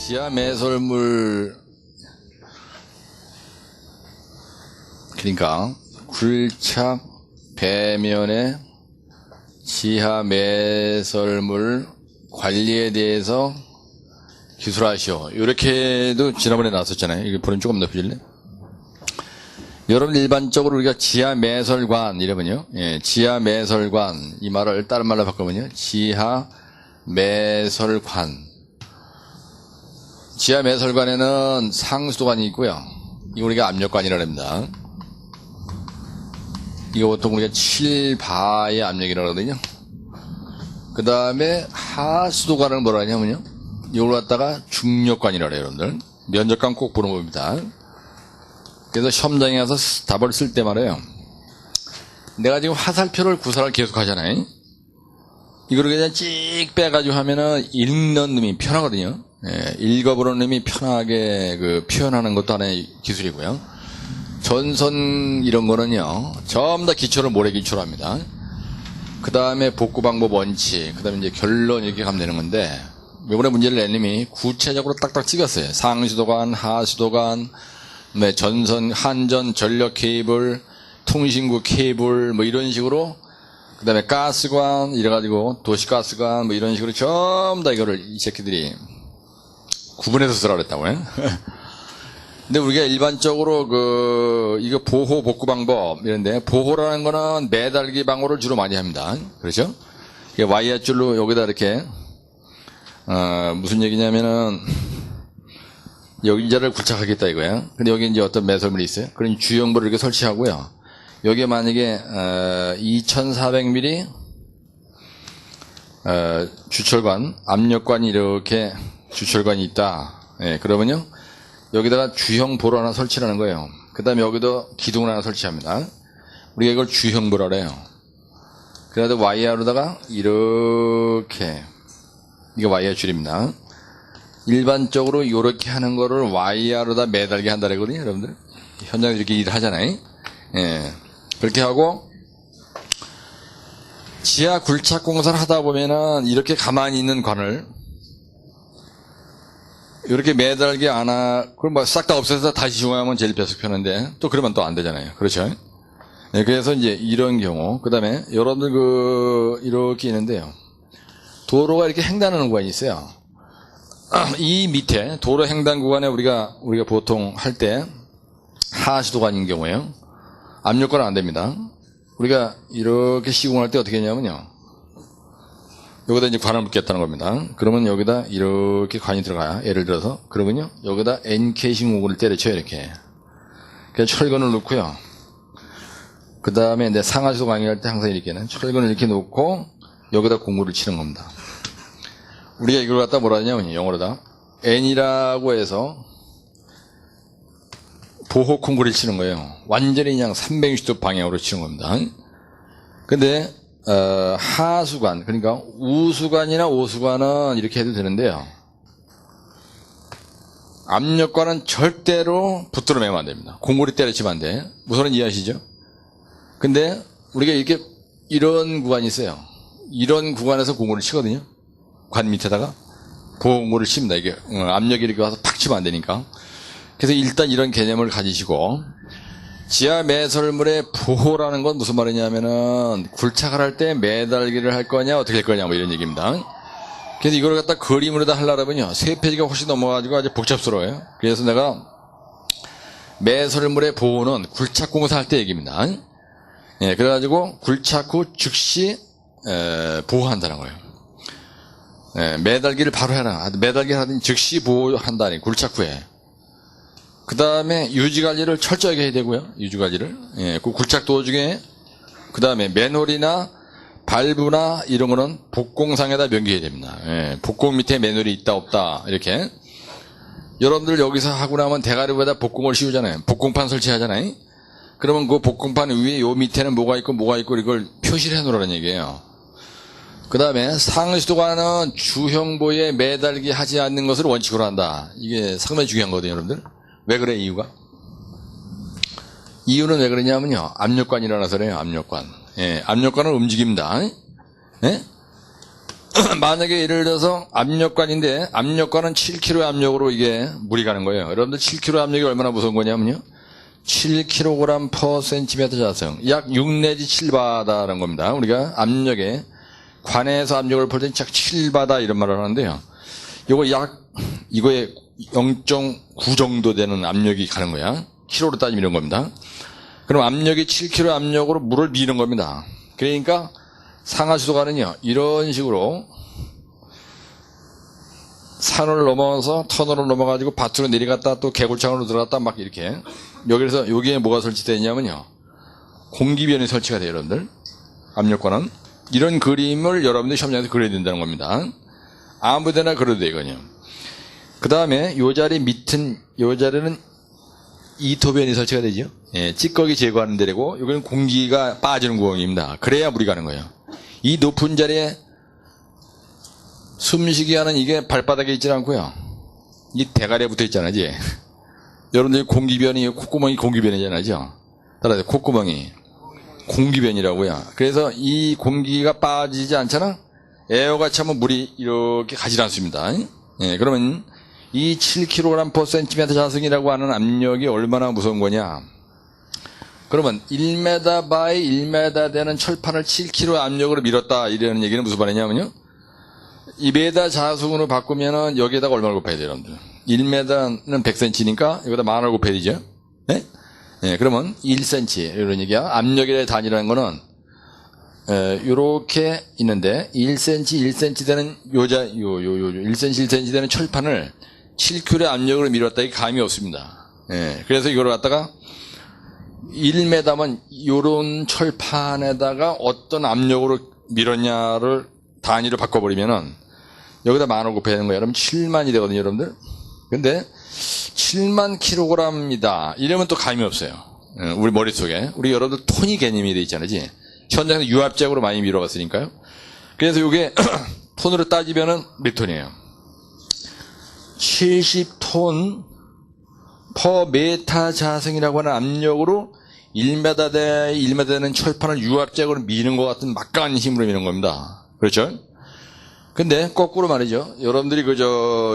지하 매설물, 그러니까 굴착 배면의 지하 매설물 관리에 대해서 기술하시오. 이렇게도 지난번에 나왔었잖아요. 이거 볼륨 조금 높여줄래? 여러분 일반적으로 우리가 지하 매설관 이러면요, 지하 매설관 이 말을 다른 말로 바꾸면요, 지하 매설관. 지하 매설관에는 상수도관이 있고요. 이거 우리가 압력관이라고 합니다. 이거 보통 우리가 7바의 압력이라고 하거든요. 그 다음에 하수도관을 뭐라 하냐면요, 이걸 갖다가 중력관이라고 해요, 여러분들. 면적관 꼭 보는 겁니다. 그래서 시험장에 가서 답을 쓸 때 말이에요, 내가 지금 화살표를 구사를 계속 하잖아요. 이거를 그냥 찍 빼가지고 하면은 읽는 놈이 편하거든요. 읽어보는 놈이 편하게 표현하는 것도 하나의 기술이고요. 전선 이런 거는요, 전부 다 기초를 모래 기초로 합니다. 그 다음에 복구 방법 원칙, 그 다음에 이제 결론 이렇게 가면 되는 건데, 이번에 문제를 낸 놈이 구체적으로 딱딱 찍었어요. 상수도관, 하수도관, 전선, 한전, 전력 케이블, 통신구 케이블, 뭐 이런 식으로, 그 다음에 가스관, 이래가지고, 도시가스관, 뭐 이런 식으로 전부 다 이거를 이 새끼들이 구분해서 쓰라고 그랬다고요. 근데 우리가 일반적으로 이거 보호 복구 방법 이런데, 보호라는 거는 매달기 방호를 주로 많이 합니다. 그렇죠? 와이어 줄로 여기다 이렇게, 무슨 얘기냐면은, 여기자를 굴착하겠다 이거야. 근데 여기 이제 어떤 매설물이 있어요. 그럼 주형부를 이렇게 설치하고요. 여기에 만약에 2400mm 주철관, 압력관이 이렇게 주철관이 있다. 그러면요, 여기다가 주형 보를 하나 설치하는 거예요. 그 다음에 여기도 기둥을 하나 설치합니다. 우리가 이걸 주형보라고 해요. 그래서 와이어로다가 이렇게, 이게 와이어 줄입니다. 일반적으로 이렇게 하는 거를 와이어로다 매달게 한다 그러거든요, 여러분들. 현장에서 이렇게 일을 하잖아요. 그렇게 하고, 지하 굴착 공사를 하다 보면은 이렇게 가만히 있는 관을 이렇게 매달게 그럼 뭐 싹 다 없애서 다시 지원하면 제일 배속 편한데, 또 그러면 또 안 되잖아요. 그렇죠? 그래서 이제 이런 경우, 그 다음에 여러분들 이렇게 있는데요. 도로가 이렇게 횡단하는 구간이 있어요. 이 밑에 도로 횡단 구간에 우리가 보통 할 때 하수도관인 경우에요, 압력관은 안 됩니다. 우리가 이렇게 시공할 때 어떻게 했냐면요, 여기다 이제 관을 묶겠다는 겁니다. 그러면 여기다 이렇게 관이 들어가요. 예를 들어서 그러면요, 여기다 N케이싱 오구를 때려쳐요. 이렇게. 그래서 철근을 넣고요. 그 다음에 내 상하수도 강의할 때 항상 이렇게는 철근을 이렇게 놓고 여기다 공구를 치는 겁니다. 우리가 이걸 갖다 뭐라 하냐면 영어로다 N이라고 해서 보호 콩구를 치는 거예요. 완전히 그냥 360도 방향으로 치는 겁니다. 근데 하수관, 그러니까 우수관이나 오수관은 이렇게 해도 되는데요, 압력관은 절대로 붙들어 매면 안 됩니다. 공구리 때려치면 안 돼. 무슨 이해하시죠? 근데 우리가 이런 구간이 있어요. 이런 구간에서 공구를 치거든요. 관 밑에다가 보호공구를 칩니다. 이게 압력이 이렇게 와서 팍 치면 안 되니까. 그래서 일단 이런 개념을 가지시고, 지하 매설물의 보호라는 건 무슨 말이냐면은 굴착을 할 때 매달기를 할 거냐 어떻게 할 거냐 뭐 이런 얘기입니다. 그래서 이걸 갖다 그림으로 다 하려면요, 3페이지가 훨씬 넘어가지고 아주 복잡스러워요. 그래서 내가 매설물의 보호는 굴착 공사할 때 얘기입니다. 그래가지고 굴착 후 즉시 보호한다는 거예요. 매달기를 바로 해라. 매달기를 하더니 즉시 보호한다니, 굴착 후에. 그 다음에 유지관리를 철저하게 해야 되고요. 유지관리를. 그 굴착 도중에, 그 다음에 맨홀이나 발브나 이런 거는 복공상에다 명기해야 됩니다. 복공 밑에 맨홀이 있다 없다 이렇게. 여러분들 여기서 하고 나면 대가리 위에다 복공을 씌우잖아요. 복공판 설치하잖아요. 그러면 그 복공판 위에 요 밑에는 뭐가 있고 이걸 표시를 해놓으라는 얘기예요. 그 다음에 상수도관은 주형보에 매달기 하지 않는 것을 원칙으로 한다. 이게 상당히 중요한 거거든요, 여러분들. 왜 그래, 이유가? 이유는 왜 그러냐면요, 압력관이라서 그래요, 압력관. 압력관은 움직입니다. 만약에 예를 들어서 압력관인데 압력관은 7kg의 압력으로 이게 물이 가는 거예요. 여러분들 7kg 압력이 얼마나 무서운 거냐면요. 7kg per cm 자성. 약 6 내지 7바다라는 겁니다. 우리가 압력에 관에서 압력을 볼 때는 약 7바다 이런 말을 하는데요. 이거에 0.9 정도 되는 압력이 가는 거야. 킬로로 따지면 이런 겁니다. 그럼 압력이 7kg 압력으로 물을 미는 겁니다. 그러니까 상하수도관은요, 이런 식으로 산을 넘어서 터널을 넘어가지고 밭으로 내려갔다 또 개굴창으로 들어갔다 막 이렇게. 여기서 여기에 뭐가 설치되어 있냐면요, 공기변이 설치가 돼요, 여러분들. 압력관은. 이런 그림을 여러분들 시험장에서 그려야 된다는 겁니다. 아무데나 그려도 되거든요. 그 다음에 요 자리 밑은, 요 자리는 이토변이 설치가 되죠. 예, 찌꺼기 제거하는 데고, 여기는 공기가 빠지는 구멍입니다. 그래야 물이 가는 거예요. 이 높은 자리에 숨쉬게 하는 이게 발바닥에 있지 않고요. 이 대가리에 붙어 있잖아요. 여러분들 공기변이, 콧구멍이 공기변이잖아요. 따라서 콧구멍이 공기변이라고요. 그래서 이 공기가 빠지지 않잖아? 에어가 차면 물이 이렇게 가지 않습니다. 예, 그러면 이 7kg per cm 자승이라고 하는 압력이 얼마나 무서운 거냐? 그러면 1m by 1m 되는 철판을 7kg 압력으로 밀었다 이라는 얘기는 무슨 말이냐면요, 2m 자승으로 바꾸면은 여기에다가 얼마를 곱해야 돼요, 여러분들? 1m는 100cm니까 여기다 10,000을 곱해야 되죠? 네? 예, 그러면 1cm 이런 얘기야. 압력의 단위라는 거는 요렇게 있는데 1cm 되는 1cm 되는 철판을 7kg의 압력으로 밀었다. 이게 감이 없습니다. 예, 그래서 이걸 갖다가 1m면 요런 철판에다가 어떤 압력으로 밀었냐를 단위로 바꿔버리면은 여기다 10,000을 곱해야 되는 거예요. 여러분 7만이 되거든요, 여러분들. 근데 7만 kg이다. 이러면 또 감이 없어요. 우리 머릿속에. 우리 여러분들 톤이 개념이 돼 있잖아요. 현장에서 유압작으로 많이 밀어봤으니까요. 그래서 이게 톤으로 따지면은 몇 톤이에요? 70톤 per 메타 자승이라고 하는 압력으로 1m 대 1m 되는 철판을 유압작으로 미는 것 같은 막강한 힘으로 미는 겁니다. 그렇죠? 근데 거꾸로 말이죠. 여러분들이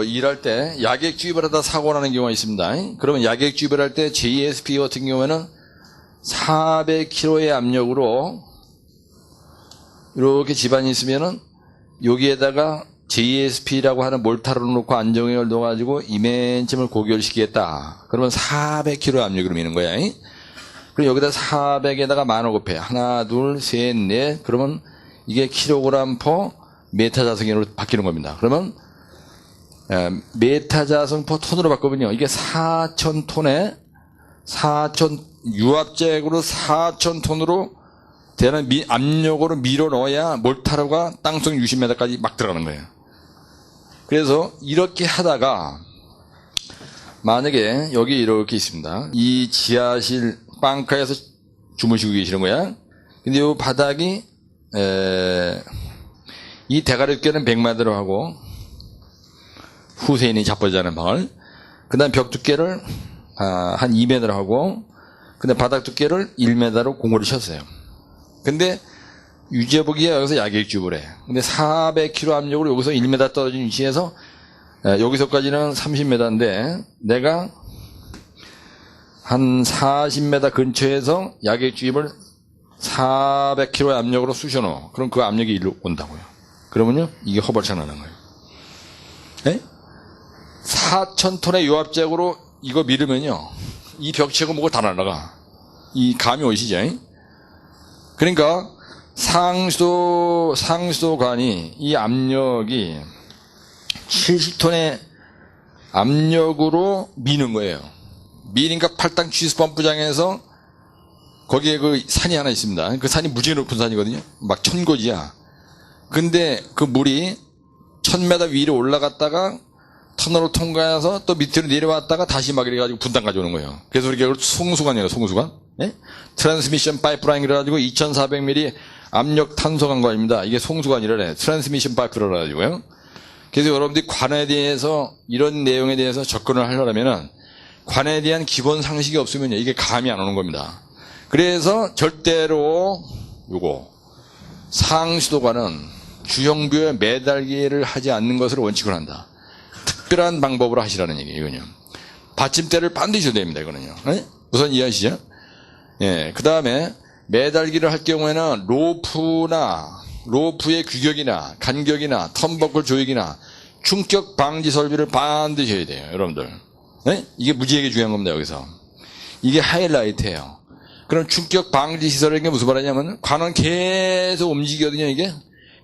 일할 때 약액 주입을 하다 사고 나는 경우가 있습니다. 그러면 약액 주입을 할 때 JSP 같은 경우에는 400kg의 압력으로 이렇게 집안이 있으면은 여기에다가 JSP라고 하는 몰타를 놓고 안정형을 넣어가지고 이맨쯤을 고결시키겠다. 그러면 400kg 압력으로 미는 거야. 그럼 여기다 400에다가 10,000 곱해. 하나, 둘, 셋, 넷. 그러면 이게 킬로그램 퍼 메타자승으로 바뀌는 겁니다. 그러면 메타자승 퍼 톤으로 바꾸면요, 이게 4,000톤에 유압잭으로 4,000톤으로 되는 압력으로 밀어 넣어야 몰타르가 땅속 60m까지 막 들어가는 거예요. 그래서 이렇게 하다가 만약에 여기 이렇게 있습니다. 이 지하실 방카에서 주무시고 계시는 거야. 근데 이 바닥이 이 대가리 두께는 100m로 하고 후세인이 자빠지는 방을, 그 다음 벽 두께를 한 2m로 하고, 근데 바닥 두께를 1m로 공고를 쳤어요. 근데 유재복이가 여기서 약액주입을 해. 근데 400kg 압력으로 여기서 1m 떨어진 위치에서 여기서까지는 30m인데 내가 한 40m 근처에서 약액주입을 400kg의 압력으로 쑤셔넣어. 그럼 그 압력이 일로 온다고요. 그러면요, 이게 허벌창 나는 거예요. 네? 4,000톤의 유압잭으로 이거 밀으면요, 이 벽체고 뭐고 다 날아가. 이 감이 오시죠? 그러니까 상수도관이 이 압력이 70톤의 압력으로 미는 거예요. 미니까 팔당 취수 펌프장에서 거기에 그 산이 하나 있습니다. 그 산이 무지개 높은 산이거든요. 막 천고지야. 근데 그 물이 1000m 위로 올라갔다가 터널을 통과해서 또 밑으로 내려왔다가 다시 막 이래가지고 분당 가져오는 거예요. 그래서 우리가 송수관이에요, 송수관. 예? 트랜스미션 파이프라인 그래가지고 2400mm 압력 탄소관관입니다. 이게 송수관이래. 트랜스미션 파이프라 그래가지고요. 그래서 여러분들이 관에 대해서 이런 내용에 대해서 접근을 하려면은 관에 대한 기본 상식이 없으면 이게 감이 안 오는 겁니다. 그래서 절대로 요거 상수도관은 주형부에 매달기를 하지 않는 것을 원칙으로 한다. 특별한 방법으로 하시라는 얘기예요, 이거는요. 받침대를 반드시 줘야 됩니다, 이거는요. 네? 우선 이해하시죠? 예. 그 다음에 매달기를 할 경우에는 로프의 규격이나 간격이나 턴버클 조익이나 충격 방지 설비를 반드시 해야 돼요, 여러분들. 네? 이게 무지하게 중요한 겁니다, 여기서. 이게 하이라이트예요. 그럼 충격 방지 시설이라는 게 무슨 말이냐면 관은 계속 움직이거든요, 이게.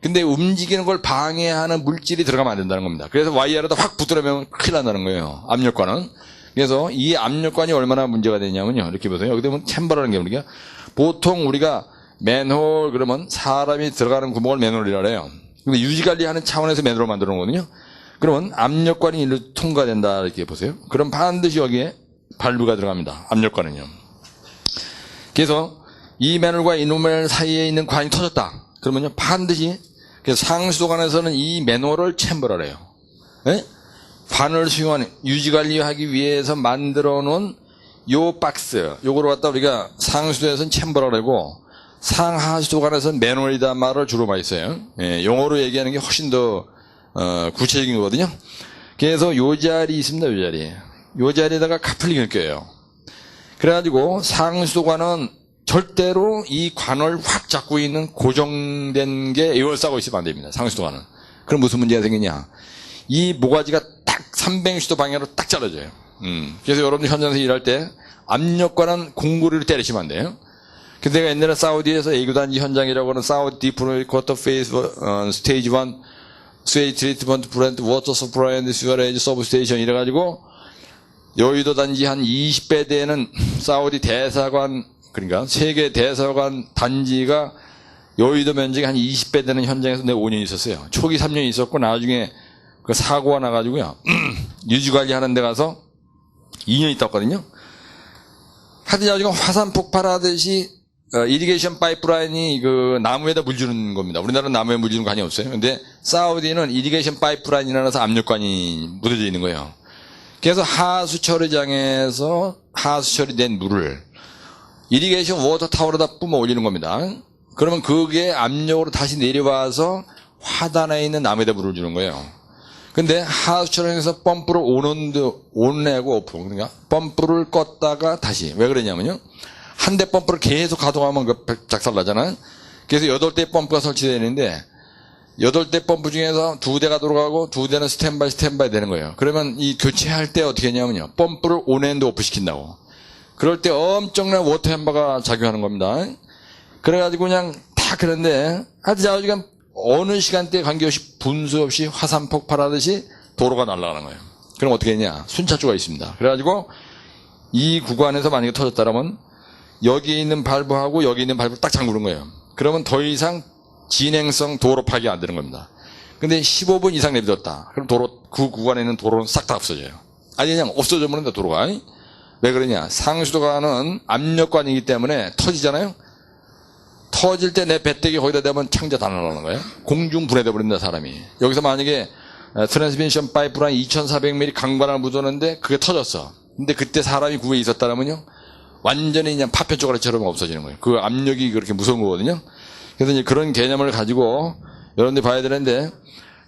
근데 움직이는 걸 방해하는 물질이 들어가면 안 된다는 겁니다. 그래서 와이어에다 확 붙들어면 큰일 난다는 거예요, 압력관은. 그래서 이 압력관이 얼마나 문제가 되냐면요, 이렇게 보세요. 여기 보면 챔버라는 게 우리가 보통 우리가 맨홀 그러면 사람이 들어가는 구멍을 맨홀이라 해요. 근데 유지관리하는 차원에서 맨홀을 만들어 놓거든요. 그러면 압력관이 일로 통과된다 이렇게 보세요. 그럼 반드시 여기에 발브가 들어갑니다, 압력관은요. 그래서 이 맨홀과 이 맨홀 사이에 있는 관이 터졌다 그러면요 반드시, 그래서 상수도관에서는 이 맨홀을 챔버라 해요. 네? 관을 수용하는 유지관리하기 위해서 만들어 놓은 요 박스, 요거를 갖다 우리가 상수도에서는 챔버라고 하고 상하수도관에서는 맨홀이다 말을 주로 많이 써요. 예, 용어로 얘기하는 게 훨씬 더 구체적인 거거든요. 그래서 요 자리 있습니다, 요 자리. 요 자리에다가 카플링을 껴요. 그래가지고 상수도관은 절대로 이 관을 확 잡고 있는 고정된 게 에어싸고 있으면 안 됩니다, 상수도관은. 그럼 무슨 문제가 생기냐? 이 모가지가 딱 360도 방향으로 딱 잘라져요. 그래서 여러분들 현장에서 일할 때 압력관은 공구리를 때리시면 안 돼요. 근데 내가 옛날에 사우디에서 애교단지 현장이라고 하는 사우디 디프로 쿼터 페이스 스테이지 1 스웨이 트리트먼트 플랜트 워터 서프라이 앤드 슈어레이지 서브스테이션 이래가지고 여의도 단지 한 20배 되는 사우디 대사관, 그러니까 세계 대사관 단지가 여의도 면적이 한 20배 되는 현장에서 내가 5년 있었어요. 초기 3년 있었고 나중에 그 사고가 나가지고요 유지관리하는 데 가서 2년 있다 왔거든요. 하여튼 나중에 화산 폭발하듯이 이리게이션 파이프라인이 그 나무에다 물 주는 겁니다. 우리나라는 나무에 물 주는 관이 없어요. 근데 사우디는 이리게이션 파이프라인이라서 압력관이 묻어져 있는 거예요. 그래서 하수 처리장에서 하수 처리된 물을 이리게이션 워터 타워로다 뿜어 올리는 겁니다. 그러면 그게 압력으로 다시 내려와서 화단에 있는 나무에다 물을 주는 거예요. 근데 하수 처리장에서 펌프를 온하고 오프, 그러니까 펌프를 껐다가 다시, 왜 그러냐면요, 한 대 펌프를 계속 가동하면 그 작살 나잖아요. 그래서 8대 펌프가 설치되어 있는데 8대 펌프 중에서 2대가 돌아가고 2대는 스탠바이 되는 거예요. 그러면 이 교체할 때 어떻게 했냐면요, 펌프를 온앤드 오프 시킨다고. 그럴 때 엄청난 워터 햄버가 작용하는 겁니다. 그래가지고 그냥 다 그런데 하여튼 자우지간 어느 시간대에 관계없이 분수 없이 화산 폭발하듯이 도로가 날아가는 거예요. 그럼 어떻게 했냐, 순차주가 있습니다. 그래가지고 이 구간에서 만약에 터졌다면 여기 있는 발부하고 여기 있는 발부 딱 잠그는 거예요. 그러면 더 이상 진행성 도로 파괴 안 되는 겁니다. 근데 15분 이상 내비뒀다, 그럼 도로, 그 구간에 있는 도로는 싹 다 없어져요. 아니 그냥 없어져 버린다, 도로가. 왜 그러냐, 상수도관은 압력관이기 때문에 터지잖아요. 터질 때 내 배때기 거기다 대면 창자 다 날아가는 거예요. 공중 분해돼 버린다, 사람이. 여기서 만약에 트랜스미션 파이프라인 2400mm 강바람을 묻었는데 그게 터졌어. 근데 그때 사람이 구에 있었다면요, 완전히 그냥 파편 쪼가리처럼 없어지는 거예요. 그 압력이 그렇게 무서운 거거든요. 그래서 이제 그런 개념을 가지고 여러분들이 봐야 되는데,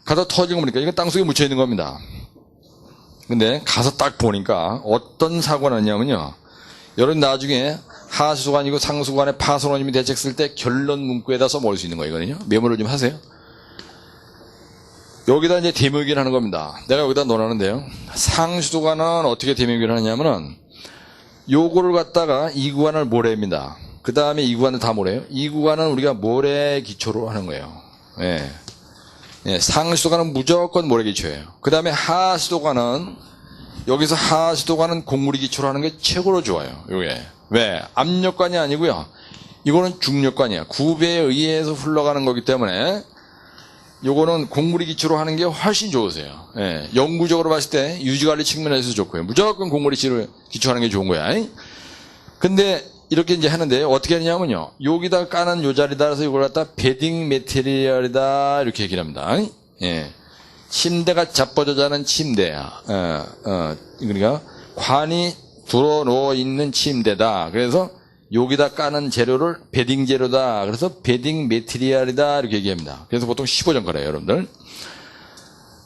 가서 터지고 보니까 이건 땅속에 묻혀 있는 겁니다. 근데 가서 딱 보니까 어떤 사고가 났냐면요, 여러분 나중에 하수관이고 상수관에 파손원님이 대책 쓸 때 결론 문구에다 써먹을 수 있는 거거든요. 메모를 좀 하세요. 여기다 이제 대명기를 하는 겁니다. 내가 여기다 넣어놨는데요, 상수도관은 어떻게 대명기를 하냐면은 요거를 갖다가 이 구간을 모래입니다. 그 다음에 이 구간을 다 모래예요. 이 구간은 우리가 모래 기초로 하는 거예요. 예. 예, 상수도관은 무조건 모래 기초예요. 그 다음에 하수도관은, 여기서 하수도관은 곡물이 기초로 하는 게 최고로 좋아요. 요게. 왜? 압력관이 아니고요, 이거는 중력관이야. 구배에 의해서 흘러가는 거기 때문에 요거는 곡물이 기초로 하는 게 훨씬 좋으세요. 예, 영구적으로 봤을 때 유지관리 측면에서 좋고요. 무조건 곡물이 기초하는 게 좋은 거야. 근데 이렇게 이제 하는데 어떻게 하느냐면요, 여기다 까는 요 자리다 해서 이걸 갖다 베딩 메테리얼이다 이렇게 얘기를 합니다. 예, 침대가 자빠져 자는 침대야. 그러니까 관이 들어 놓어 있는 침대다. 그래서 여기다 까는 재료를 베딩 재료다. 그래서 베딩 메티리얼이다. 이렇게 얘기합니다. 그래서 보통 15전 거래요, 여러분들.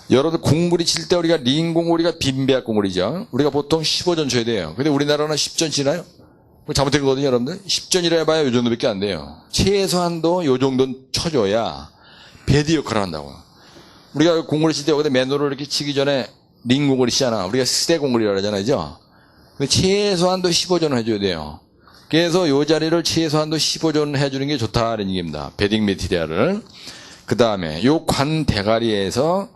여러분들 공구리 칠 때 우리가 링 공구리가 빈배합 공구리죠. 우리가 보통 15전 쳐야 돼요. 근데 우리나라는 10전 치나요? 잘못된 거거든요, 여러분들. 10전이라 해봐야 요 정도밖에 안 돼요. 최소한도 요 정도는 쳐줘야 베드 역할을 한다고. 우리가 공구리 칠 때 여기다 맨홀을 이렇게 치기 전에 링 공구리 치잖아. 우리가 스테 공구리라고 하잖아요, 그죠? 최소한도 15전을 해줘야 돼요. 그래서 요 자리를 최소한도 15전을 해주는 게 좋다는 얘기입니다. 베딩 메티리얼을. 그 다음에 요 관 대가리에서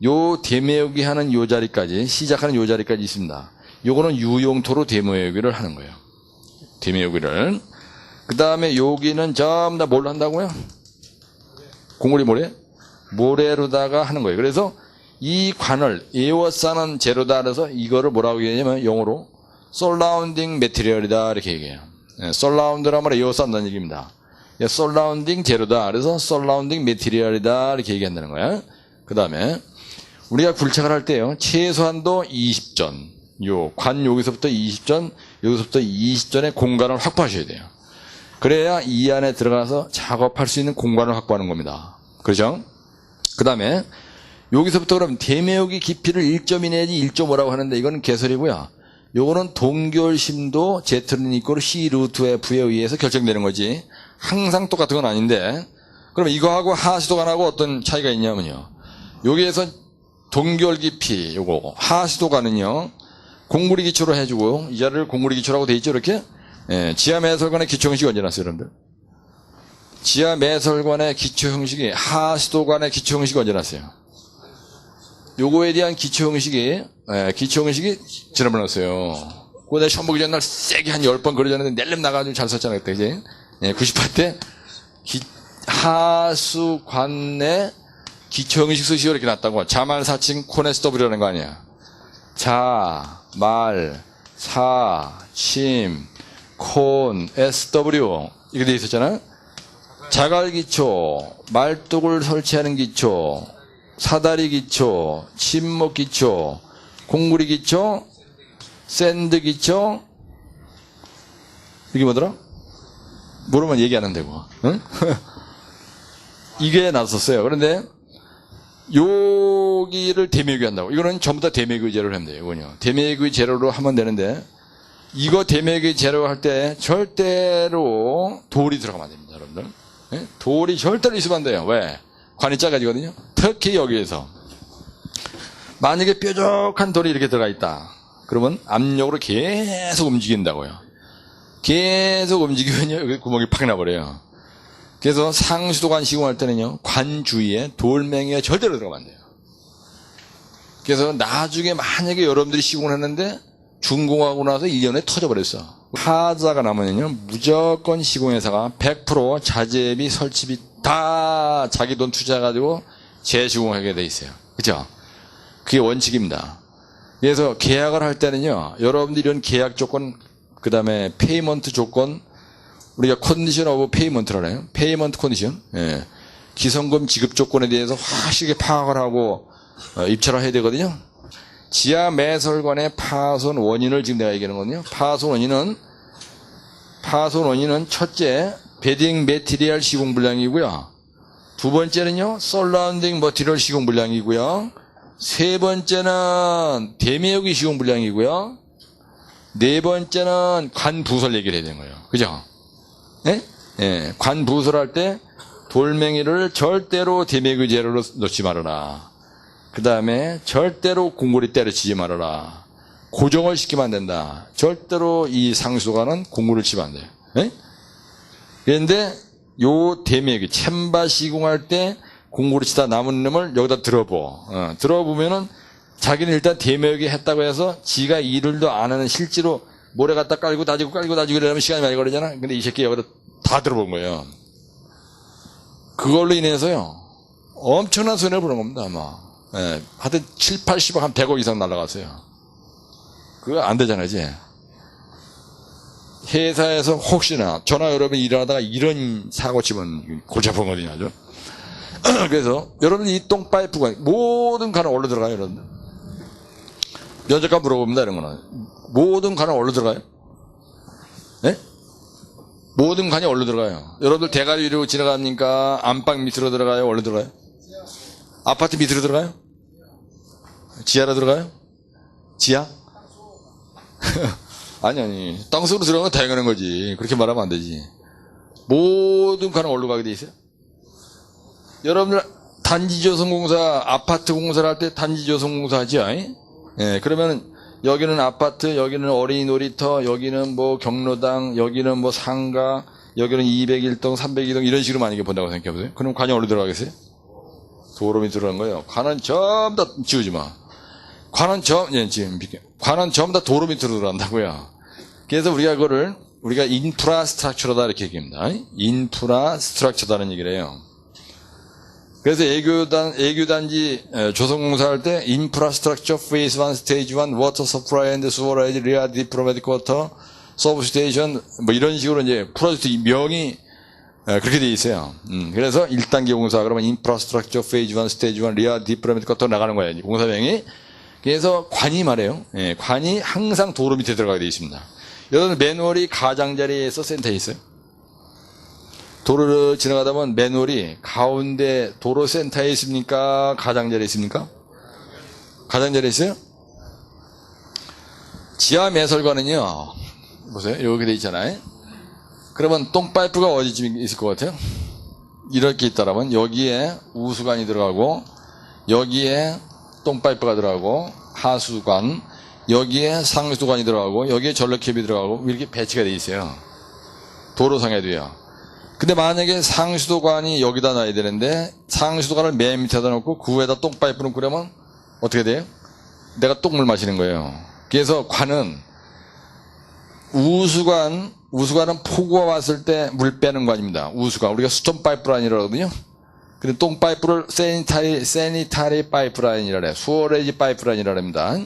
요 대매우기 하는 요 자리까지, 시작하는 요 자리까지 있습니다. 요거는 유용토로 대매우기를 하는 거예요. 대매우기를. 그 다음에 여기는 전부 다 뭘로 한다고요? 공구리 모래? 모래로다가 하는 거예요. 그래서 이 관을 에워싸는 재료다. 그래서 이거를 뭐라고 얘기하냐면 영어로 솔라운딩 메티리얼이다. 이렇게 얘기해요. 솔라운드란 말은 에워싼다는 얘기입니다. 솔라운딩 재료다. 그래서 솔라운딩 메티리얼이다. 이렇게 얘기한다는 거예요. 그 다음에 우리가 굴착을 할 때요, 최소한도 20전, 요 관 여기서부터 20전, 여기서부터 20전의 공간을 확보하셔야 돼요. 그래야 이 안에 들어가서 작업할 수 있는 공간을 확보하는 겁니다. 그렇죠? 그 다음에 여기서부터 그럼 대매우기 깊이를 1.2 내지 1.5라고 하는데 이거는 개설이고요. 요거는 동결심도 Z는 이꼬르 C 루트 F에 의해서 결정되는 거지. 항상 똑같은 건 아닌데. 그럼 이거하고 하수도관하고 어떤 차이가 있냐면요. 여기에서 동결 깊이 요거 하수도관은요 공구리 기초로 해주고, 이 자리를 공구리 기초라고 돼 있죠, 이렇게. 지하 매설관의 기초 형식이 언제 났어요, 여러분들? 지하 매설관의 기초 형식이, 하수도관의 기초 형식이 언제 났어요? 요거에 대한 기초 형식이 지난번에 났어요. 그거 내가 시험 보기 전날 세게 한 10번 그러잖아요. 낼름 나가지고 잘 썼잖아요, 그때, 이제. 98때 하수관의 기초 형식 쓰시오 이렇게 났다고. 자말 사칭 콘에스 W라는 거 아니야. 자, 말, 사, 침, 콘, SW 이렇게 돼 있었잖아. 자갈 기초, 말뚝을 설치하는 기초, 사다리 기초, 침목 기초, 공구리 기초, 샌드 기초. 이게 뭐더라? 모르면 얘기 안 한다고. 응? 이게 났었어요. 그런데 여기를 대매우기 한다고. 이거는 전부 다 대매우기 재료를 하면 돼요. 이거는요. 대매우기 재료로 하면 되는데, 이거 대매우기 재료 할 때 절대로 돌이 들어가면 안 됩니다, 여러분들. 네? 돌이 절대로 있으면 안 돼요. 왜? 관이 작아지거든요. 특히 여기에서. 만약에 뾰족한 돌이 이렇게 들어가 있다. 그러면 압력으로 계속 움직인다고요. 계속 움직이면 여기 구멍이 팍 나버려요. 그래서 상수도관 시공할 때는요, 관 주위에 돌멩이가 절대로 들어가면 안 돼요. 그래서 나중에 만약에 여러분들이 시공을 했는데 준공하고 나서 1년에 터져버렸어. 하자가 나면요, 무조건 시공회사가 100% 자재비, 설치비 다 자기 돈 투자해가지고 재시공하게 돼 있어요. 그죠? 그게 원칙입니다. 그래서 계약을 할 때는요, 여러분들이 이런 계약 조건, 그 다음에 페이먼트 조건, 우리가 컨디션 오브 페이먼트라고 해요. 페이먼트 컨디션. 예. 기성금 지급 조건에 대해서 확실하게 파악을 하고 입찰을 해야 되거든요. 지하 매설관의 파손 원인을 지금 내가 얘기하는 거거든요. 파손 원인은 첫째, 베딩 메티리얼 시공 불량이고요. 두 번째는요, 솔라운딩 머티리얼 시공 불량이고요. 세 번째는 대매우기 시공 불량이고요. 네 번째는 관 부설 얘기를 해야 되는 거예요. 그죠? 예? 예. 관 부설할 때 돌멩이를 절대로 대매우기 재료로 넣지 말아라. 그 다음에 절대로 공구리 때려치지 말아라. 고정을 시키면 안 된다. 절대로 이 상수관은 공구를 치면 안 돼요. 예? 그런데 요 대매우기 챔바 시공할 때 공구를 치다 남은 놈을 여기다 들어보. 들어보면은 자기는 일단 대매우기 했다고 해서 지가 일을도 안 하는, 실제로 모래 갖다 깔고 다지고 이러면 시간이 많이 걸리잖아. 근데 이 새끼 여기다 다 들어본 거예요. 그걸로 인해서요, 엄청난 손해를 보는 겁니다, 아마. 예, 하여튼 7, 80억, 한 100억 이상 날라갔어요. 그거 안 되잖아요, 이제. 회사에서 혹시나, 저나 여러분 일하다가 이런 사고 치면 골치 아픈 거거든요, 아주. 그래서, 여러분 이 똥파이프가 모든 관은 어디로 들어가요, 여러분들? 면접관 물어봅니다, 이런 거는. 모든 관은 어디로 들어가요? 예? 모든 관이 어디로 들어가요? 여러분들 대가리 위로 지나갑니까? 안방 밑으로 들어가요? 어디로 들어가요? 아파트 밑으로 들어가요? 지하로 들어가요? 지하? 아니. 땅속으로 들어가면 당연한 거지. 그렇게 말하면 안 되지. 모든 관은 어디로 가게 돼 있어요? 여러분들 단지조성공사, 아파트 공사를 할 때 단지조성공사 하죠? 예, 그러면 여기는 아파트, 여기는 어린이 놀이터, 여기는 뭐 경로당, 여기는 뭐 상가, 여기는 201동, 302동 이런 식으로 만약에 본다고 생각해보세요. 그럼 관이 어디로 들어가겠어요? 도로 밑으로 들어간 거예요. 관은 전부 다 지우지 마. 관은 전부 다 도로 밑으로 들어간다고요. 그래서 우리가 인프라스트럭처다 이렇게 얘기합니다. 인프라스트럭처다는 얘기를 해요. 그래서 애교단지 조성공사 할 때 인프라스트럭처 페이스 1 스테이지 1 워터 서프라이 앤드 수어라이즈 리아 디플로마틱 워터 서브스테이션 뭐 이런 식으로 이제 프로젝트 명이 그렇게 돼 있어요. 그래서 1단계 공사 그러면 인프라스트럭처 페이즈 1 스테이지 1 리아 디플로마틱 워터 나가는 거예요. 공사명이. 그래서 관이 말해요. 예, 관이 항상 도로 밑에 들어가게 돼 있습니다. 여러분 매뉴얼이 가장자리에서 센터에 있어요. 도로를 지나가다 보면 매뉴얼이 가운데 도로 센터에 있습니까? 가장자리에 있습니까? 가장자리에 있어요? 지하 매설관은요, 보세요. 이렇게 돼 있잖아요. 그러면 똥파이프가 어디쯤 있을 것 같아요? 이렇게 있다라면 여기에 우수관이 들어가고 여기에 똥파이프가 들어가고 하수관, 여기에 상수관이 들어가고 여기에 전력캡이 들어가고 이렇게 배치가 돼 있어요. 도로상에도요. 근데 만약에 상수도관이 여기다 놔야 되는데 상수도관을 맨 밑에다 놓고 그 위에다 똥파이프를 끄려면 어떻게 돼요? 내가 똥물 마시는 거예요. 그래서 관은 우수관은 폭우가 왔을 때 물 빼는 관입니다. 우수관 우리가 수전 파이프라인이라고 하거든요. 근데 똥파이프를 세니타리 파이프라인이라 해요. 수어레지 파이프라인이라 합니다.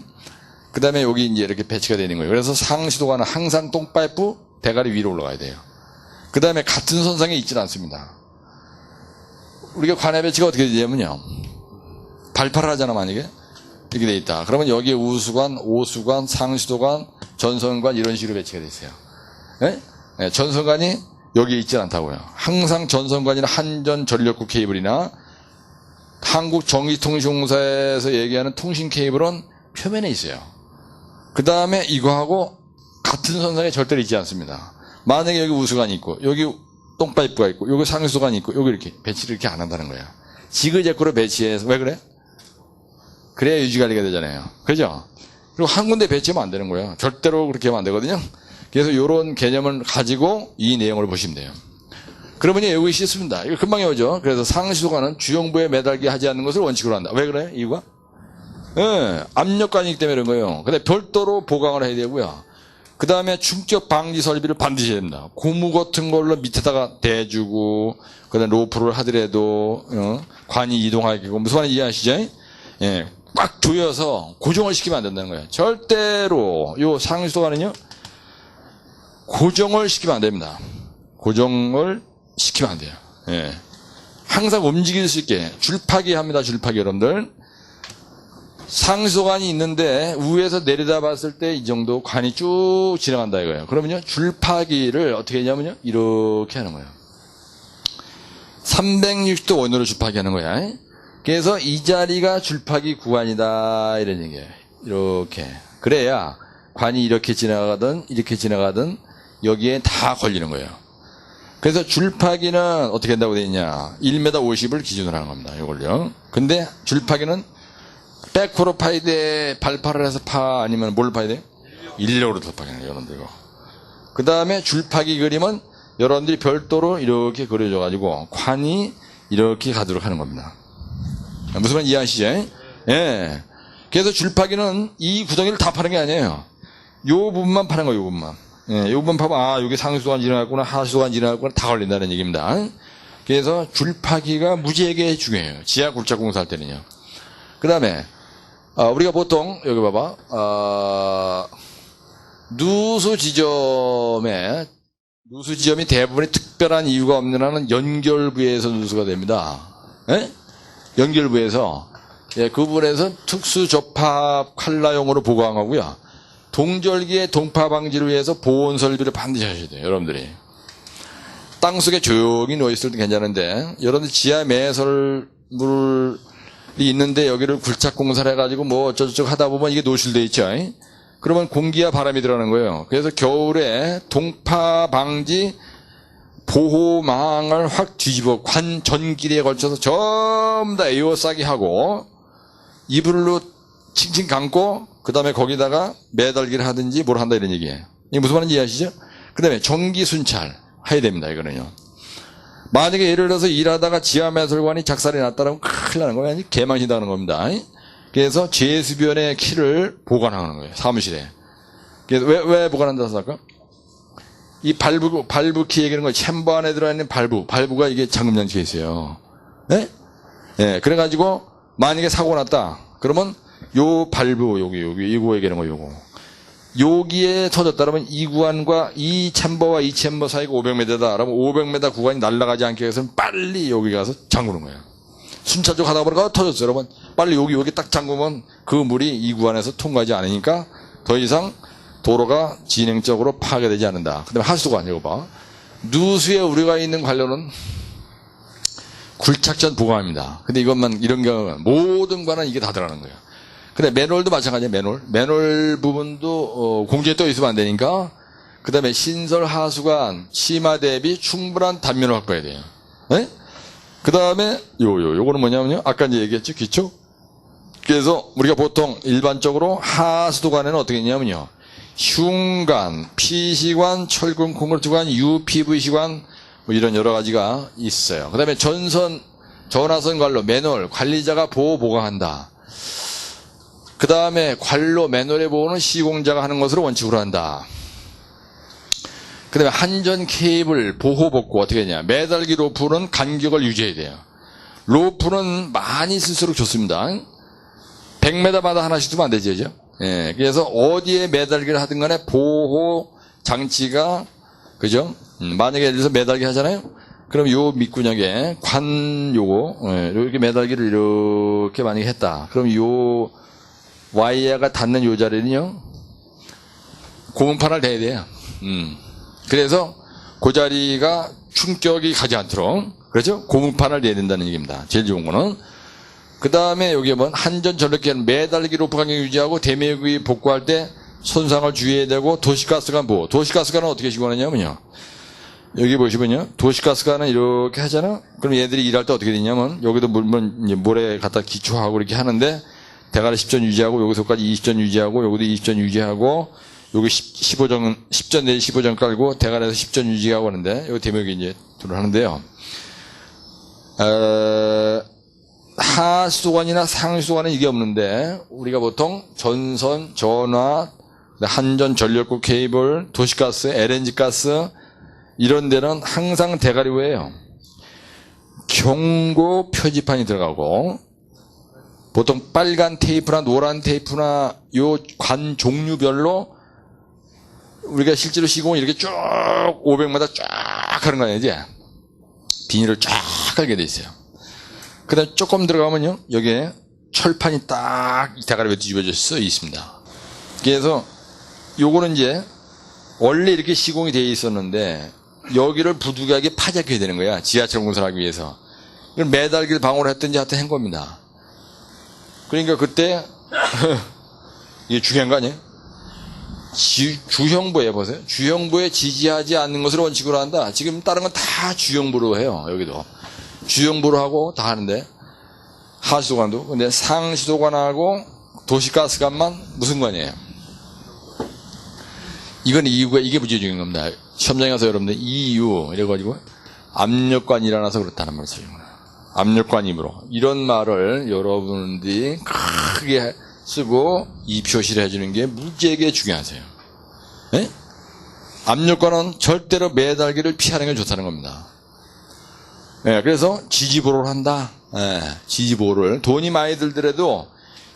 그 다음에 여기 이제 이렇게 배치가 되는 거예요. 그래서 상수도관은 항상 똥파이프 대가리 위로 올라가야 돼요. 그 다음에 같은 선상에 있지는 않습니다. 우리가 관의 배치가 어떻게 되냐면요. 발파를 하잖아, 만약에. 이렇게 돼 있다. 그러면 여기에 우수관, 오수관, 상수도관, 전선관 이런 식으로 배치가 돼 있어요. 네? 네, 전선관이 여기에 있지 않다고요. 항상 전선관이나 한전 전력구 케이블이나 한국전기통신공사에서 얘기하는 통신 케이블은 표면에 있어요. 그 다음에 이거하고 같은 선상에 절대로 있지 않습니다. 만약에 여기 우수관이 있고 여기 똥파이프가 있고 여기 상수관이 있고 여기 이렇게 배치를 이렇게 안 한다는 거야. 지그재그로 배치해서 왜 그래? 그래야 유지관리가 되잖아요. 그죠? 그리고 한 군데 배치하면 안 되는 거예요. 절대로 그렇게 하면 안 되거든요. 그래서 이런 개념을 가지고 이 내용을 보시면 돼요. 그러면 외우기 쉽습니다. 이거 금방 외우죠. 그래서 상수관은 주용부에 매달게 하지 않는 것을 원칙으로 한다. 왜 그래? 이유가? 예, 압력관이기 때문에 그런 거예요. 근데 별도로 보강을 해야 되고요. 그 다음에 충격 방지 설비를 반드시 해야 됩니다. 고무 같은 걸로 밑에다가 대주고, 그 다음에 로프를 하더라도, 관이 이동하게끔, 무슨 말인지 이해하시죠? 예, 꽉 조여서 고정을 시키면 안 된다는 거예요. 절대로, 요 상수관은요, 고정을 시키면 안 됩니다. 고정을 시키면 안 돼요. 예. 항상 움직일 수 있게, 줄파기 합니다, 줄파기 여러분들. 상수관이 있는데 위에서 내려다 봤을 때 이 정도 관이 쭉 지나간다 이거예요. 그러면요 줄파기를 어떻게 하냐면요 이렇게 하는 거예요. 360도 원으로 줄파기 하는 거야. 그래서 이 자리가 줄파기 구간이다 이런 얘기예요. 이렇게 그래야 관이 이렇게 지나가든 여기에 다 걸리는 거예요. 그래서 줄파기는 어떻게 한다고 되어 있냐 1m 50을 기준으로 하는 겁니다. 이걸요. 근데 줄파기는 백호로 파야 돼? 발파를 해서 파? 아니면 뭘 파야 돼? 인력으로 파야 돼요, 여러분들 이거. 그 다음에 줄파기 그림은 여러분들이 별도로 이렇게 그려줘가지고 관이 이렇게 가도록 하는 겁니다. 무슨 말 이해하시죠? 예. 그래서 줄파기는 이 구덩이를 다 파는 게 아니에요. 요 부분만 파는 거예요, 요 부분만. 예, 요 부분만 파면, 아, 여기 상수도가 지나갔구나, 하수도가 지나갔구나, 다 걸린다는 얘기입니다. 그래서 줄파기가 무지하게 중요해요. 지하 굴착 공사할 때는요. 그 다음에, 우리가 보통, 여기 봐봐, 누수 지점이 대부분이 특별한 이유가 없는 한은 연결부에서 누수가 됩니다. 예? 연결부에서, 예, 그 부분에서 특수 접합 칼라용으로 보강하고요. 동절기의 동파 방지를 위해서 보온 설비를 반드시 하셔야 돼요, 여러분들이. 땅속에 조용히 누워있을 때 괜찮은데, 여러분들 지하 매설물이 있는데 여기를 굴착 공사를 해가지고 뭐 어쩌고저쩌고 하다 보면 이게 노출돼 있죠. 그러면 공기와 바람이 들어가는 거예요. 그래서 겨울에 동파 방지 보호망을 확 뒤집어 전길에 걸쳐서 전부 다 에어싸기 하고 이불로 칭칭 감고 그 다음에 거기다가 매달기를 하든지 뭘 한다 이런 얘기예요. 이게 무슨 말인지 이해하시죠? 그 다음에 전기 순찰 해야 됩니다. 이거는요. 만약에 예를 들어서 일하다가 지하 매설관이 작살이 났다면 큰일 나는 거예요. 개망신 당하는 겁니다. 그래서 제수변의 키를 보관하는 거예요. 사무실에. 그래서 왜 보관한다고 할까? 이 발부키 얘기하는 거예요. 챔버 안에 들어있는 발부가 이게 잠금장치가 있어요. 네? 네. 그래가지고 만약에 사고 났다. 그러면 요 발부, 이거 얘기하는 거예요. 여기에 터졌다 그러면 이 구간과 이 챔버와 이 챔버 사이가 500m다. 그러면 500m 구간이 날아가지 않게 해서 빨리 여기 가서 잠그는 거예요. 순차적 하다 보니까 터졌어요. 여러분 빨리 여기 딱 잠그면 그 물이 이 구간에서 통과하지 않으니까 더 이상 도로가 진행적으로 파괴되지 않는다. 그 다음에 하수관 이거 봐. 누수에 우려가 있는 관료는 굴착전 보강입니다. 근데 이것만 이런 경우 모든 관은 이게 다 들어가는 거예요. 근데 맨홀도 마찬가지예요. 맨홀 부분도 공중에 떠 있으면 안 되니까. 그 다음에 신설 하수관 심화 대비 충분한 단면을 확보해야 돼요. 네? 그 다음에 요거는 뭐냐면요. 아까 이제 얘기했죠. 기초. 그래서 우리가 보통 일반적으로 하수도관에는 어떻게 했냐면요. 흉관, 피시관, 철근 콘크리트관, UPVC관 뭐 이런 여러 가지가 있어요. 그 다음에 전화선 관로, 맨홀, 관리자가 보강한다. 그 다음에 관로, 맨홀의 보호는 시공자가 하는 것으로 원칙으로 한다. 그 다음에 한전 케이블 보호 복구 어떻게 했냐. 매달기 로프는 간격을 유지해야 돼요. 로프는 많이 쓸수록 좋습니다. 100m마다 하나씩 두면 안 되죠. 그죠? 예, 그래서 어디에 매달기를 하든 간에 보호 장치가, 그죠? 만약에 예를 들어서 매달기 하잖아요? 그럼 요 밑구녕에 이렇게 매달기를 이렇게 만약에 했다. 그럼 요 와이어가 닿는 요 자리는요, 고문판을 대야 돼요. 그래서 그 자리가 충격이 가지 않도록, 그렇죠? 고문판을 대야 된다는 얘기입니다. 제일 좋은 거는. 그 다음에 여기에 뭐 한전 전력기는 매달기 로프 간격 유지하고 대매구이 복구할 때 손상을 주의해야 되고 도시가스관 보호. 도시가스관은 어떻게 시공하냐면요. 여기 보시면요. 도시가스관은 이렇게 하잖아. 그럼 얘들이 일할 때 어떻게 되냐면 여기도 모래 갖다 기초하고 이렇게 하는데 대가리 10전 유지하고 여기서까지 20전 유지하고 여기도 20전 유지하고 여기 10전 내지 15전 깔고 대가리에서 10전 유지하고 하는데 여기 대매구이 이제 들어 하는데요. 하수관이나 상수관은 이게 없는데 우리가 보통 전선, 전화, 한전 전력구 케이블, 도시가스, LNG 가스 이런 데는 항상 대가리 위에요. 경고 표지판이 들어가고 보통 빨간 테이프나 노란 테이프나 요 관 종류별로 우리가 실제로 시공을 이렇게 쭉 500마다 쫙 하는 거 아니지? 비닐을 쫙 깔게 돼 있어요. 그 다음에 조금 들어가면요, 여기에 철판이 딱 대가리 위에 뒤집어져 있습니다. 그래서 요거는 이제 원래 이렇게 시공이 되어 있었는데 여기를 부득이하게 파잡혀야 되는 거야. 지하철 공사를 하기 위해서. 이걸 매달기를 방어를 했든지 하여튼 한 겁니다. 그러니까 그때 이게 중요한 거 아니에요? 주형부에 보세요. 주형부에 지지하지 않는 것을 원칙으로 한다. 지금 다른 건 다 주형부로 해요. 여기도. 주형부로 하고 다 하는데 하수도관도. 근데 상수도관하고 도시가스관만 무슨 관이에요? 이건 이유가 이게 문제 중인 겁니다. 시험장에 가서 여러분들 이유 이래가지고 압력관이 일어나서 그렇다는 말을 써요. 압력관이므로 이런 말을 여러분들이 크게 쓰고 이 표시를 해주는 게 무지하게 중요하세요. 네? 압력관은 절대로 매달기를 피하는 게 좋다는 겁니다. 네, 그래서 지지보호를 한다. 네, 지지보호를 돈이 많이 들더라도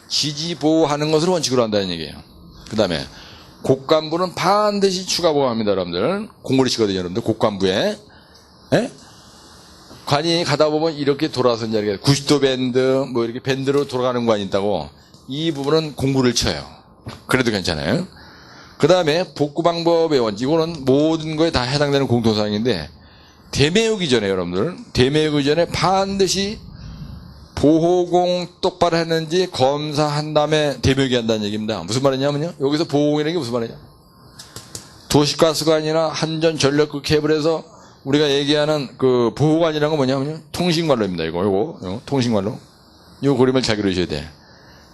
지지보호하는 것을 원칙으로 한다는 얘기예요. 그 다음에 곡간부는 반드시 추가 보호합니다. 여러분들 공부를 치거든요. 여러분들 곡간부에 네? 관이 가다 보면 이렇게 돌아서 이제 90도 밴드 뭐 이렇게 밴드로 돌아가는 관이 있다고. 이 부분은 공부를 쳐요. 그래도 괜찮아요. 그 다음에 복구 방법의 원칙. 이거는 모든 거에 다 해당되는 공통사항인데 대매우기 전에 여러분들, 대매우기 전에 반드시 보호공 똑바로 했는지 검사한 다음에 대매우기 한다는 얘기입니다. 무슨 말이냐면요. 여기서 보호공이라는 게 무슨 말이냐. 도시가스관이나 한전전력그 케이블에서 우리가 얘기하는 그 보호관이라는 건 뭐냐면요. 통신관로입니다. 이거 통신관로. 이 그림을 잘 그려주셔야 돼.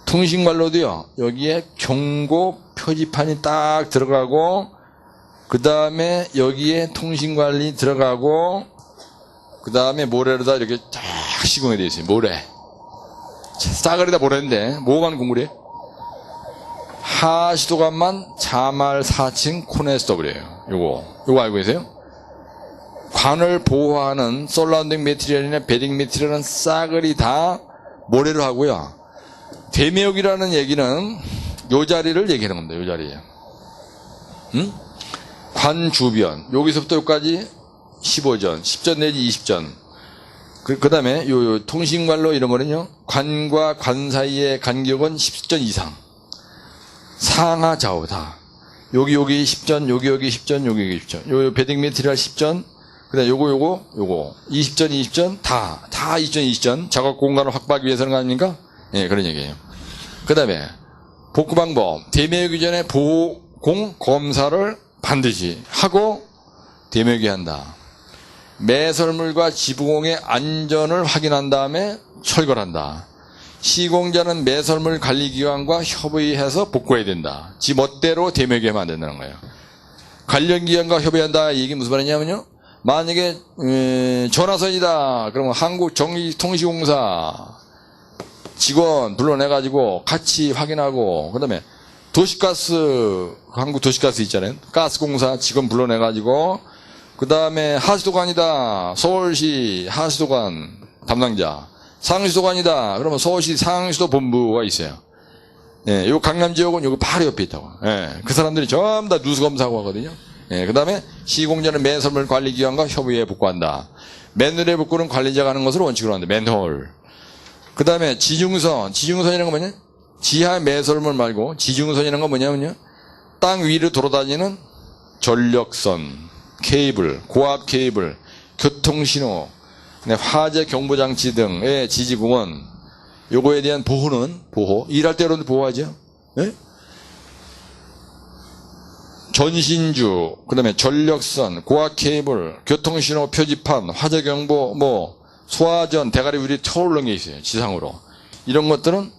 통신관로도요. 여기에 경고 표지판이 딱 들어가고 그 다음에 여기에 통신관리 들어가고 그 다음에 모래로다 이렇게 쫙 시공이 되어 있어요. 모래. 싸그리다 모래인데 뭐만 공부래? 하시도관만 자말 4층 코네스 더블이에요. 요거 알고 계세요? 관을 보호하는 솔라운딩 매트리얼이나 베딩 매트리얼은 싸그리 다 모래로 하고요. 대매우기라는 얘기는 요 자리를 얘기하는 겁니다. 요 자리에. 응? 관 주변. 여기서부터 여기까지 15전, 10전 내지 20전. 그 다음에 요 통신관로 이런 거는요. 관과 관 사이의 간격은 10전 이상. 상하 좌우 다. 여기 10전, 여기 10전, 여기 10전. 요 베딩 매트리얼 10전. 그 다음에 요거. 20전, 20전, 다 20전, 20전. 작업 공간을 확보하기 위해서는 거 아닙니까? 예, 그런 얘기예요. 그 다음에, 복구 방법. 대매우기 전에 보호공 검사를 반드시 하고, 대매우기 한다. 매설물과 지붕공의 안전을 확인한 다음에 철거한다. 시공자는 매설물 관리기관과 협의해서 복구해야 된다. 지 멋대로 대매우기 하면 안 된다는 거예요. 관련기관과 협의한다. 이게 무슨 말이냐면요. 만약에 전화선이다. 그러면 한국전기통시공사 직원 불러내가지고 같이 확인하고 그 다음에 도시가스 한국도시가스 있잖아요. 가스공사 직원 불러내가지고 그 다음에 하수도관이다. 서울시 하수도관 담당자 상수도관이다. 그러면 서울시 상수도 본부가 있어요. 예, 요 강남지역은 여기 바로 옆에 있다고. 예, 그 사람들이 전부 다 누수검사하고 하거든요. 예, 그 다음에 시공자는 매설물 관리기관과 협의해 복구한다. 맨홀의 복구는 관리자가 하는 것으로 원칙으로 한다. 맨홀. 그 다음에 지중선이라는 건 뭐냐? 지하 매설물 말고 지중선이라는 건 뭐냐면요. 땅 위로 돌아다니는 전력선, 케이블, 고압 케이블, 교통신호, 화재 경보장치 등의 지지공원, 요거에 대한 보호. 일할 때 여러분들 보호하죠? 예? 전신주, 그 다음에 전력선, 고압 케이블, 교통신호 표지판, 화재경보, 소화전, 대가리 위로 터오르는 게 있어요. 지상으로. 이런 것들은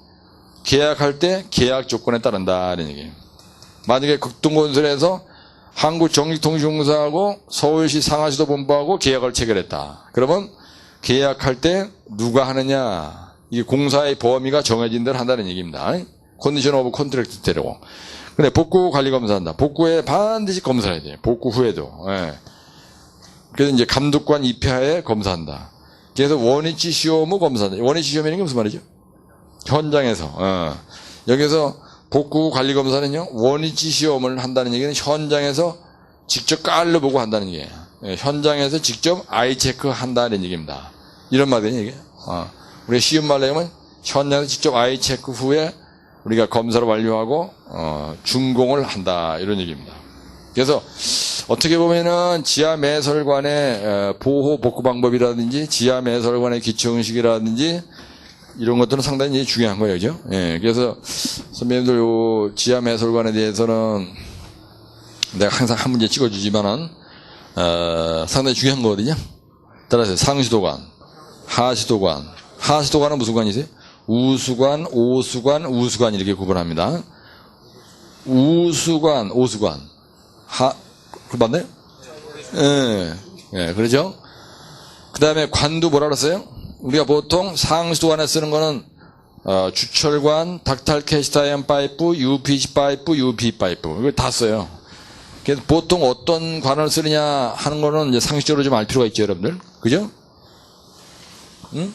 계약할 때 계약 조건에 따른다. 이런 얘기예요. 만약에 극동건설에서 한국전기통신공사하고 서울시 상하수도 본부하고 계약을 체결했다. 그러면 계약할 때 누가 하느냐. 이게 공사의 범위가 정해진 대로 한다는 얘기입니다. 컨디션 오브 컨트랙트 때리고. 근데 복구 관리 검사한다. 복구에 반드시 검사해야 돼요. 복구 후에도. 예. 그래서 이제 감독관 입회하에 검사한다. 그래서 원위치 시험을 검사한다. 원위치 시험이라는 게 무슨 말이죠? 현장에서. 여기서 복구 관리 검사는요. 원위치 시험을 한다는 얘기는 현장에서 직접 깔로 보고 한다는 얘기예요. 예. 현장에서 직접 아이 체크 한다는 얘기입니다. 이런 말이에요. 이게. 우리가 쉬운 말로 하면 현장에서 직접 아이 체크 후에 우리가 검사를 완료하고 준공을 한다 이런 얘기입니다. 그래서 어떻게 보면은 지하 매설관의 보호 복구 방법이라든지 지하 매설관의 기초 의식이라든지 이런 것들은 상당히 중요한 거예요, 그죠? 예, 그래서 선배님들 요 지하 매설관에 대해서는 내가 항상 한 문제 찍어주지만은 상당히 중요한 거거든요. 따라서 상수도관, 하수도관, 하수도관은 무슨 관이세요? 우수관, 오수관, 우수관 이렇게 구분합니다. 우수관, 오수관. 그 맞나요? 예, 그러죠? 그 다음에 관도 뭐라 그랬어요? 우리가 보통 상수도관에 쓰는 거는, 주철관, 닥탈 캐스타이언 파이프, UPC 파이프, UP 파이프. 이걸 다 써요. 그래서 보통 어떤 관을 쓰느냐 하는 거는 이제 상식적으로 좀 알 필요가 있죠, 여러분들. 그죠? 응?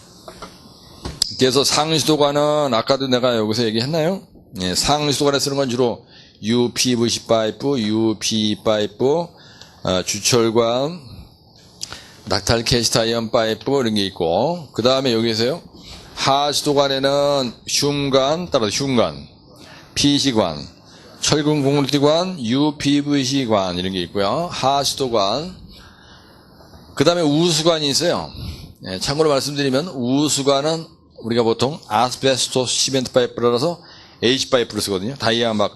그래서 상수도관은 아까도 내가 여기서 얘기했나요? 예, 상수도관에 쓰는 건 주로 UPVC 파이프, UP 파이프, 주철관, 낙탈 캐스타이언 파이프 이런 게 있고 그 다음에 여기에서요. 하수도관에는 흉관, 따라서 흉관, PC관, 철근 공물기관, UPVC관 이런 게 있고요. 하수도관. 그 그 다음에 우수관이 있어요. 예, 참고로 말씀드리면 우수관은 우리가 보통 아스베스토스 시멘트 파이프라서 H 파이프를 쓰거든요. 다이아 막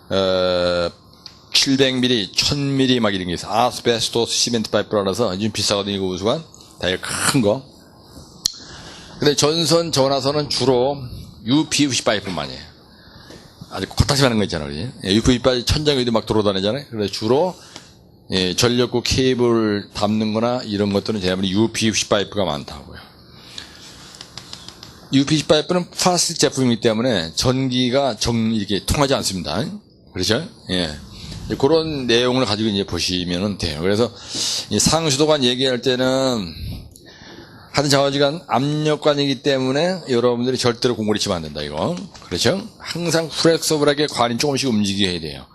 700mm, 1000mm 막 이런 게 있어요. 아스베스토스 시멘트 파이프라서 좀 비싸거든요. 이거 우수관. 다이아 큰 거. 근데 전선, 전화선은 주로 UPVC 파이프만 해요. 아주 코딱지 많은 거 있잖아요. UPVC 파이프 천장 위도 막 돌아다니잖아요. 그래서 주로 예, 전력구 케이블 담는 거나 이런 것들은 대부분 UPVC 파이프가 많다고요. UPVC 파이프는 플라스틱 제품이기 때문에 전기가 이렇게 통하지 않습니다. 그렇죠? 예. 그런 내용을 가지고 이제 보시면 돼요. 그래서 이 상수도관 얘기할 때는 하여튼 좌우지간 압력관이기 때문에 여러분들이 절대로 공구리 치면 안 된다, 이거. 그렇죠? 항상 플렉서블하게 관이 조금씩 움직여야 돼요.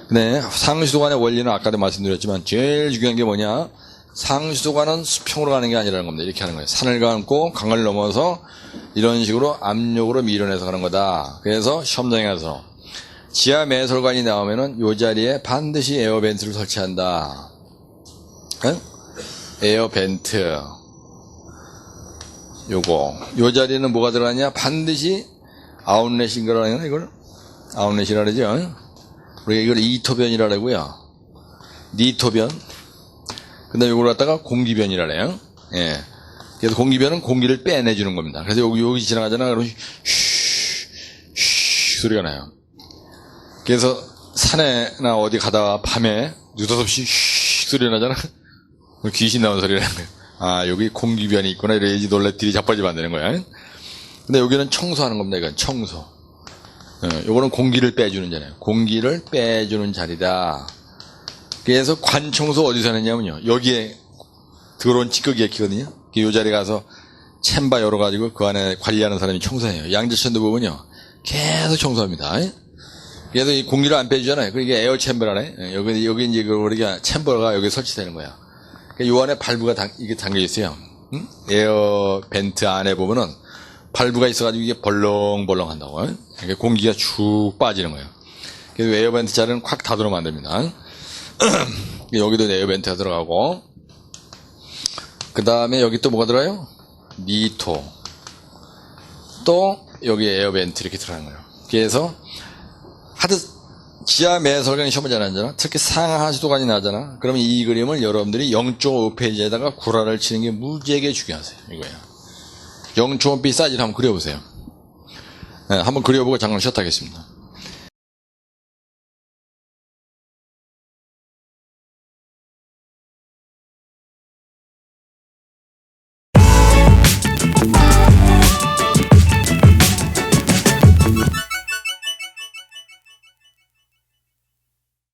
네, 상수도관의 원리는 아까도 말씀드렸지만 제일 중요한 게 뭐냐? 상수도관은 수평으로 가는 게 아니라는 겁니다. 이렇게 하는 거예요. 산을 감고 강을 넘어서 이런 식으로 압력으로 밀어내서 가는 거다. 그래서 시험장에 가서 지하 매설관이 나오면은 이 자리에 반드시 에어벤트를 설치한다. 응? 에어벤트. 요 자리는 뭐가 들어가냐? 반드시 아웃렛인 거라냐, 이걸? 아웃렛이라 그러죠? 우리가 이걸 이토변이라 그러고요. 니토변. 그 다음에 이걸 갖다가 공기변이라 그래요. 예. 그래서 공기변은 공기를 빼내주는 겁니다. 그래서 여기 지나가잖아. 그러면 쉬 소리가 나요. 그래서 산에나 어디 가다가 밤에 느닷없이 쉬 소리가 나잖아. 귀신 나온 소리가 나는 거예요. 아, 여기 공기변이 있구나. 이래야지 놀래들이 자빠지면 안 되는 거야. 근데 여기는 청소하는 겁니다. 이건 청소. 요거는 공기를 빼주는 자리예요. 공기를 빼주는 자리다. 그래서 관 청소 어디서 하느냐면요. 여기에 더러운 찌꺼기가 키거든요. 요 자리에 가서 챔바 열어가지고 그 안에 관리하는 사람이 청소해요. 양재천도 보면요. 계속 청소합니다. 그래서 이 공기를 안 빼주잖아요. 그게 에어 챔버라네. 여기 이제 우리가 챔버가 여기 설치되는 거야. 요 안에 발브가 이게 담겨 있어요. 응? 에어 벤트 안에 보면은 발브가 있어가지고 이게 벌렁벌렁 한다고. 공기가 쭉 빠지는 거예요. 그래서 에어 벤트 자리는 콱 닫으면 안 됩니다. 여기도 에어 벤트가 들어가고, 그 다음에 여기 또 뭐가 들어가요? 니토. 또 여기 에어 벤트 이렇게 들어가는 거예요. 그래서 하여튼 지하 매설관이 시험을 잘 하잖아. 특히 상하수도관이 나잖아. 그러면 이 그림을 여러분들이 0.5페이지에다가 구라를 치는 게 무지하게 중요하세요. 이거예요. 0.5페이지 사이즈를 한번 그려보세요. 네, 한번 그려보고 잠깐 쉬었다 하겠습니다.